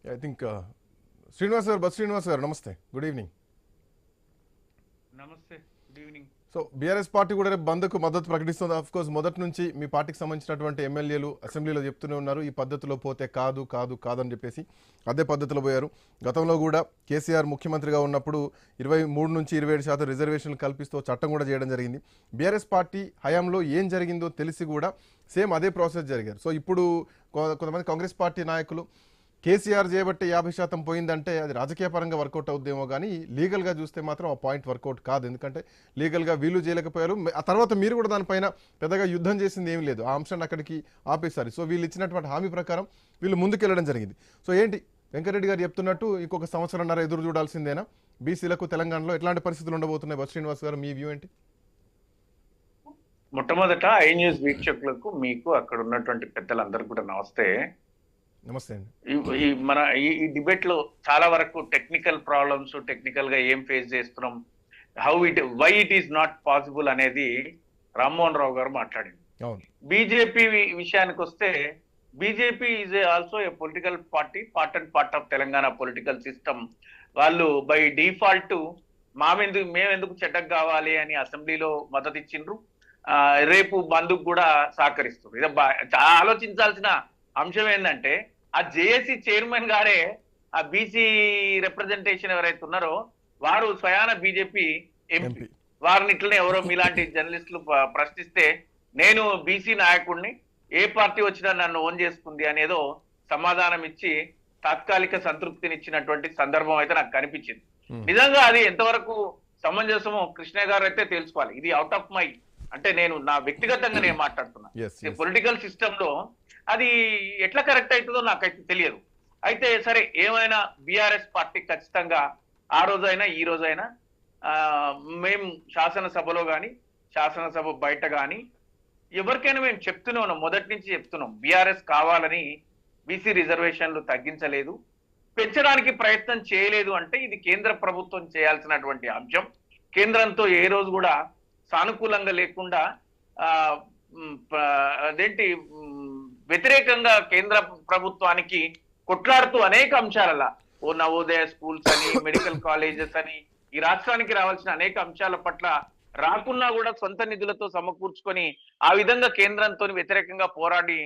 I think Srinivas గారు, bus Srinivas గారు, నమస్తే, గుడ్ ఈవినింగ్. నమస్తే, good evening. So BRS party కూడా రేపు బంద్కు మద్దతు ప్రకటిస్తుంది. ఆఫ్ కోర్స్ మొదటి నుంచి మీ పార్టీకి సంబంధించినటువంటి ఎమ్మెల్యేలు అసెంబ్లీలో చెప్తూనే ఉన్నారు, ఈ పద్ధతిలో పోతే కాదు కాదు కాదని చెప్పేసి అదే పద్ధతిలో పోయారు. గతంలో కూడా కేసీఆర్ ముఖ్యమంత్రిగా ఉన్నప్పుడు 23 నుంచి 27% రిజర్వేషన్లు కల్పిస్తూ చట్టం కూడా చేయడం జరిగింది. బీఆర్ఎస్ పార్టీ హయాంలో ఏం జరిగిందో తెలిసి కూడా సేమ్ అదే ప్రాసెస్ జరిగారు. సో ఇప్పుడు కొంతమంది కాంగ్రెస్ పార్టీ నాయకులు కేసీఆర్ చేయబట్టి 50% పోయిందంటే అది రాజకీయ పరంగా వర్కౌట్ అవుద్దేమో, కానీ లీగల్గా చూస్తే మాత్రం ఆ పాయింట్ వర్కౌట్ కాదు. ఎందుకంటే లీగల్గా వీళ్ళు చేయలేకపోయారు. ఆ తర్వాత మీరు కూడా దానిపైన పెద్దగా యుద్ధం చేసింది ఏమీ లేదు, ఆ అంశాన్ని అక్కడికి ఆపేశారు. సో వీళ్ళు ఇచ్చినటువంటి హామీ ప్రకారం వీళ్ళు ముందుకెళ్ళడం జరిగింది. సో ఏంటి వెంకరెడ్డి గారు చెప్తున్నట్టు ఇంకొక సంవత్సరంన్నర ఎదురు చూడాల్సిందేనా? బీసీలకు తెలంగాణలో ఎట్లాంటి పరిస్థితులు ఉండబోతున్నాయి? బస్ శ్రీనివాస్ గారు, మీ వ్యూ ఏంటి? మొట్టమొదట ఐ న్యూస్ వీక్షకులకు, మీకు అక్కడ ఉన్నటువంటి పెద్దలందరూ కూడా నమస్తే. నమస్తే అండి. ఈ డిబేట్ లో చాలా వరకు టెక్నికల్ ప్రాబ్లమ్స్, టెక్నికల్ గా ఏం ఫేస్ చేస్తున్నాం, why it is not possible అనేది రామ్మోహన్ రావు గారు మాట్లాడింది. బీజేపీ విషయానికి వస్తే, BJP is also a political party, part and part of Telangana political system. వాళ్ళు బై డిఫాల్ట్ మేమెందుకు చెడ్డకు కావాలి అని అసెంబ్లీలో మద్దతు ఇచ్చిండ్రు. రేపు బంధుకు కూడా సహకరిస్తారు. ఇది ఆలోచించాల్సిన అంశం ఏంటంటే, ఆ జేఏసీ చైర్మన్ గారే ఆ బీసీ రిప్రజెంటేషన్ ఎవరైతే ఉన్నారో వారు స్వయాన బీజేపీ ఎంపీ. వారిని ఇట్లనే ఎవరో మీలాంటి జర్నలిస్టులు ప్రశ్నిస్తే, నేను బీసీ నాయకుడిని, ఏ పార్టీ వచ్చినా నన్ను ఓన్ చేసుకుంది అనేదో సమాధానం ఇచ్చి తాత్కాలిక సంతృప్తినిచ్చినటువంటి సందర్భం అయితే నాకు కనిపించింది. నిజంగా అది ఎంతవరకు సమంజసమో కృష్ణ గారు అయితే తెలుసుకోవాలి. ఇది అవుట్ ఆఫ్ మై, అంటే నేను నా వ్యక్తిగతంగా నేను మాట్లాడుతున్నా. పొలిటికల్ సిస్టమ్ లో అది ఎట్లా కరెక్ట్ అవుతుందో నాకైతే తెలియదు. అయితే సరే, ఏమైనా బీఆర్ఎస్ పార్టీ ఖచ్చితంగా ఆ రోజైనా ఈ రోజైనా మేము శాసనసభలో కానీ శాసనసభ బయట కానీ ఎవరికైనా మేము చెప్తూనే ఉన్నాం, మొదటి నుంచి చెప్తున్నాం, బీఆర్ఎస్ కావాలని బీసీ రిజర్వేషన్లు తగ్గించలేదు, పెంచడానికి ప్రయత్నం చేయలేదు. అంటే ఇది కేంద్ర ప్రభుత్వం చేయాల్సినటువంటి అంశం. కేంద్రంతో ఏ రోజు కూడా సానుకూలంగా లేకుండా వ్యతిరేకంగా కేంద్ర ప్రభుత్వానికి కొట్లాడుతూ అనేక అంశాల నవోదయ స్కూల్స్ అని, మెడికల్ కాలేజెస్ అని, ఈ రాష్ట్రానికి రావాల్సిన అనేక అంశాల పట్ల రాకున్నా కూడా సొంత నిధులతో సమకూర్చుకొని ఆ విధంగా కేంద్రంతో వ్యతిరేకంగా పోరాడి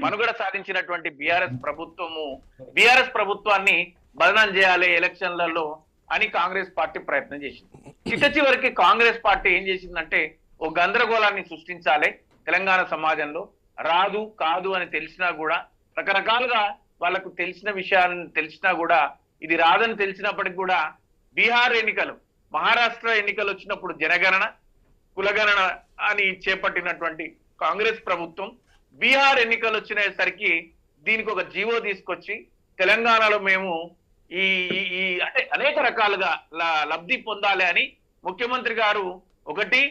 మనుగడ సాధించినటువంటి బీఆర్ఎస్ ప్రభుత్వాన్ని బదనాం చేయాలి ఎలక్షన్లలో అని కాంగ్రెస్ పార్టీ ప్రయత్నం చేసింది. చివరికి కాంగ్రెస్ పార్టీ ఏం చేసిందంటే, ఓ గందరగోళాన్ని సృష్టించాలి తెలంగాణ సమాజంలో. రాదు కాదు అని తెలిసినా కూడా, రకరకాలుగా వాళ్ళకు తెలిసిన విషయాన్ని తెలిసినా కూడా, ఇది రాదని తెలిసినప్పటికి కూడా, బీహార్ ఎన్నికలు, మహారాష్ట్ర ఎన్నికలు వచ్చినప్పుడు జనగణన కులగణన అని చేపట్టినటువంటి కాంగ్రెస్ ప్రభుత్వం బీహార్ ఎన్నికలు వచ్చినసరికి దీనికి ఒక జీవో తీసుకొచ్చి తెలంగాణలో మేము ఈ అంటే అనేక రకాలుగా లబ్ధి పొందాలి అని ముఖ్యమంత్రి గారు, ఒకటి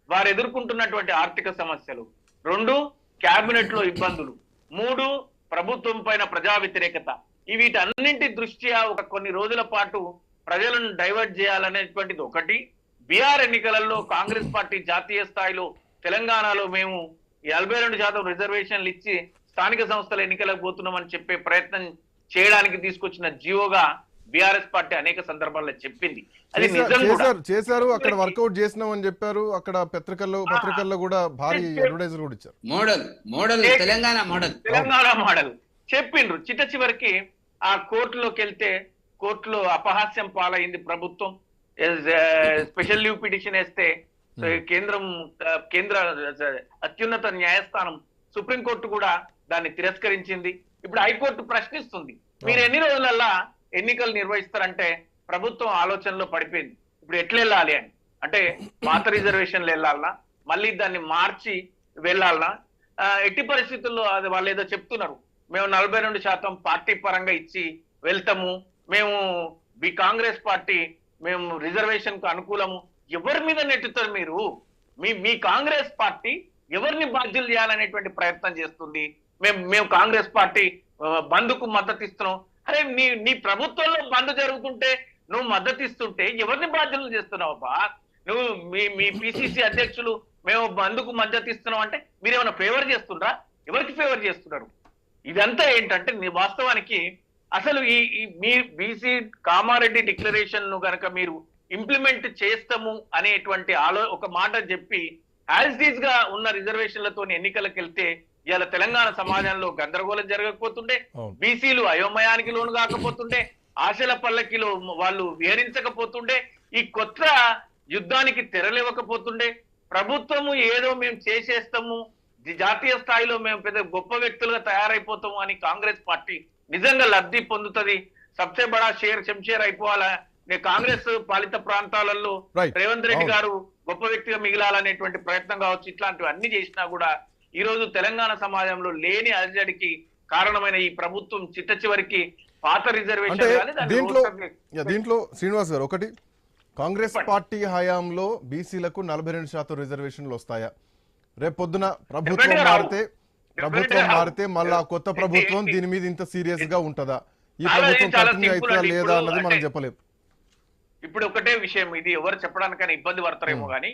వారు ఎదుర్కొంటున్నటువంటి ఆర్థిక సమస్యలు, 2 క్యాబినెట్ లో ఇబ్బందులు, 3 ప్రభుత్వం పైన ప్రజా వ్యతిరేకత, వీటన్నింటి దృష్ట్యా ఒక కొన్ని రోజుల పాటు ప్రజలను డైవర్ట్ చేయాలనేటువంటిది ఒకటి. బీహార్ ఎన్నికలలో కాంగ్రెస్ పార్టీ జాతీయ స్థాయిలో తెలంగాణలో మేము 42% రిజర్వేషన్లు ఇచ్చి స్థానిక సంస్థల ఎన్నికలకు పోతున్నామని చెప్పే ప్రయత్నం చేయడానికి తీసుకొచ్చిన జీవోగా బీఆర్ఎస్ పార్టీ అనేక సందర్భాల్లో చెప్పింది. అది చేశారు, అక్కడ వర్కౌట్ చేసినాం అని చెప్పారు. అక్కడ పత్రికల్లో కూడా భారీ అడ్వర్టైజర్ కూడా ఇచ్చారు. మోడల్ తెలంగాణ మోడల్ చెప్పిండ్రు. చివరికి ఆ కోర్టులోకి వెళ్తే కోర్టులో అపహాస్యం పాలైంది ప్రభుత్వం. స్పెషల్ లీవ్ పిటిషన్ వేస్తే కేంద్ర అత్యున్నత న్యాయస్థానం సుప్రీంకోర్టు కూడా దాన్ని తిరస్కరించింది. ఇప్పుడు హైకోర్టు ప్రశ్నిస్తుంది, మీరు ఎన్ని రోజులల్లా ఎన్నికలు నిర్వహిస్తారంటే ప్రభుత్వం ఆలోచనలో పడిపోయింది. ఇప్పుడు ఎట్లా వెళ్ళాలి అని, అంటే పాత రిజర్వేషన్లు వెళ్ళాలనా, మళ్ళీ దాన్ని మార్చి వెళ్ళాలనా? ఎట్టి పరిస్థితుల్లో అది వాళ్ళు ఏదో చెప్తున్నారు, మేము 42% పార్టీ పరంగా ఇచ్చి వెళ్తాము, మేము కాంగ్రెస్ పార్టీ మేము రిజర్వేషన్ కు అనుకూలము. ఎవరి మీద నెట్టుతారు మీరు? మీ కాంగ్రెస్ పార్టీ ఎవరిని బాధ్యులు చేయాలనేటువంటి ప్రయత్నం చేస్తుంది. మేము కాంగ్రెస్ పార్టీ బంద్కు మద్దతు ఇస్తున్నాం. అరే నీ ప్రభుత్వంలో బంద్ జరుగుతుంటే నువ్వు మద్దతు ఇస్తుంటే ఎవరిని బాధ్యులు చేస్తున్నావబ్బా? నువ్వు మీ పిసిసి అధ్యక్షులు మేము బంద్కు మద్దతు ఇస్తున్నాం అంటే మీరేమైనా ఫేవర్ చేస్తుండ్రా? ఎవరికి ఫేవర్ చేస్తున్నారు? ఇదంతా ఏంటంటే వాస్తవానికి అసలు ఈ మీ బీసీ కామారెడ్డి డిక్లరేషన్ ను గనక మీరు ఇంప్లిమెంట్ చేస్తాము అనేటువంటి ఒక మాట చెప్పి యాజ్ ఈజ్ గా ఉన్న రిజర్వేషన్లతో ఎన్నికలకు వెళ్తే ఇవాళ తెలంగాణ సమాజంలో గందరగోళం జరగకపోతుండే, బీసీలు అయోమయానికి లోను కాకపోతుండే, ఆశల పల్లకిలో వాళ్ళు విహరించకపోతుండే, ఈ కొత్త యుద్ధానికి తెరలేవకపోతుండే, ప్రభుత్వము ఏదో మేము చేసేస్తాము, జాతీయ స్థాయిలో మేము పెద్ద గొప్ప వ్యక్తులుగా తయారైపోతాము అని కాంగ్రెస్ పార్టీ నిజంగా లబ్ధి పొందుతుంది. సబ్సే బడా శంషేర్ అయిపోవాలా, కాంగ్రెస్ పాలిత ప్రాంతాలలో రేవంత్ రెడ్డి గారు గొప్ప వ్యక్తిగా మిగిలాలనేటువంటి ప్రయత్నం కావచ్చు. ఇట్లాంటివి అన్ని చేసినా కూడా ఈ రోజు తెలంగాణ సమాజంలో లేని అలజడికి కారణమైన ఈ ప్రభుత్వం చిట్ట చివరికి పాత రిజర్వేషన్ దీంట్లో శ్రీనివాస్ గారు ఒకటి, కాంగ్రెస్ పార్టీ హయాంలో బీసీలకు 42% రిజర్వేషన్లు వస్తాయా? రేపు పొద్దున ప్రభుత్వం మారితే మళ్ళా కొత్త ప్రభుత్వం దీని మీద ఇంత సీరియస్ గా ఉంటదా? ఈ ప్రభుత్వం కంటిన్యూ అవుతుందా లేదా అన్నది మనం చెప్పలేము. ఇప్పుడు ఒకటే విషయం, ఇది ఎవరు చెప్పడానికైనా ఇబ్బంది పడతారేమో కానీ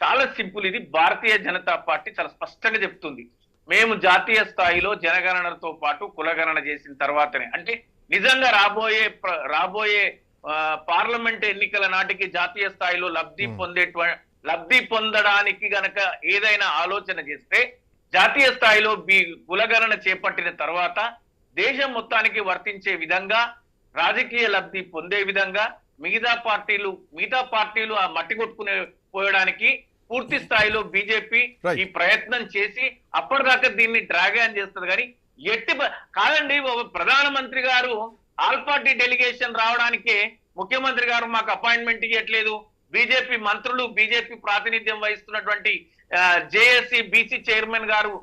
చాలా సింపుల్. ఇది భారతీయ జనతా పార్టీ చాలా స్పష్టంగా చెప్తుంది, మేము జాతీయ స్థాయిలో జనగణనతో పాటు కులగణన చేసిన తర్వాతనే, అంటే నిజంగా రాబోయే పార్లమెంట్ ఎన్నికల నాటికి జాతీయ స్థాయిలో లబ్ధి పొందడానికి గనక ఏదైనా ఆలోచన చేస్తే జాతీయ స్థాయిలో కులగణన చేపట్టిన తర్వాత దేశం మొత్తానికి వర్తించే విధంగా, రాజకీయ లబ్ధి పొందే విధంగా మిగతా పార్టీలు ఆ మట్టి కొట్టుకునే పోయడానికి పూర్తి స్థాయిలో బీజేపీ ఈ ప్రయత్నం చేసి అప్పటిదాకా దీన్ని డ్రాగన్ చేస్తుంది. కానీ కాదండి, ప్రధానమంత్రి గారు ఆల్ పార్టీ డెలిగేషన్ రావడానికి ముఖ్యమంత్రి గారు మాకు అపాయింట్మెంట్ ఇవ్వట్లేదు, బీజేపీ మంత్రులు, బీజేపీ ప్రాతినిధ్యం వహిస్తున్నటువంటి జేఏసీ బీసీ చైర్మన్ గారు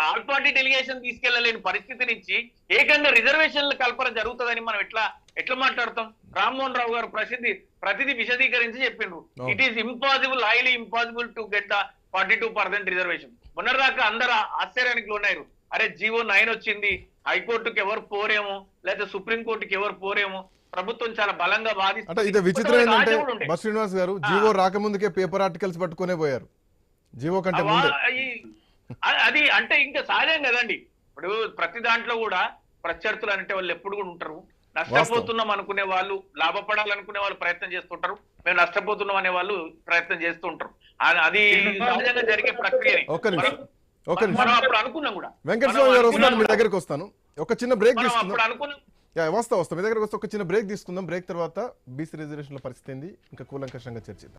ఆల్ పార్టీ డెలిగేషన్ తీసుకెళ్లలేని పరిస్థితి నుంచి ఏకంగా రిజర్వేషన్ల కల్పన జరుగుతుందని మనం ఎట్లా మాట్లాడతాం? రామ్మోహన్ రావు గారు ప్రతిదీ విశదీకరించి చెప్పిండ్రు. It is impossible, highly impossible to get the 42% reservation. మొన్నటిదాకా అందరూ ఆశ్చర్యానికి లోనయ్యారు. అరే జీవో 9 వచ్చింది, హైకోర్టుకి ఎవరు పోరేమో, లేదా సుప్రీంకోర్టుకి ఎవరు పోరేమో, ప్రభుత్వం చాలా బలంగా వాదిస్తుంది. ఇది విచిత్రం ఏంటంటే శ్రీనివాస్ గారు జీవో రాకముందుకే పేపర్ ఆర్టికల్స్ పట్టుకునే పోయారు, జీవో కంటే ముందు. అది అంటే ఇంకా సహజం కదండి. ఇప్పుడు ప్రతి దాంట్లో కూడా ప్రత్యర్థులు అంటే వాళ్ళు ఎప్పుడు కూడా ఉంటారు. నష్టపోతున్నాం అనుకునే వాళ్ళు, లాభపడాలనుకునే వాళ్ళు ప్రయత్నం చేస్తుంటారు, మేము నష్టపోతున్నాం అనే వాళ్ళు ప్రయత్నం చేస్తూ ఉంటారు. అది సహజంగా జరిగే ప్రక్రియని మనం అప్పుడు అనుకున్నాం కూడా. వెంకటేశ్వర గారు వస్తున్నాను, మీ దగ్గరికి వస్తాను. ఒక చిన్న బ్రేక్ తీసుకుందాం. వస్తా మీ దగ్గరకు వస్తే ఒక చిన్న బ్రేక్ తీసుకుందాం. బ్రేక్ తర్వాత బీసీ రిజర్వేషన్ల పరిస్థితి ఏంది ఇంకా కూలంకషంగా చర్చిద్దాం.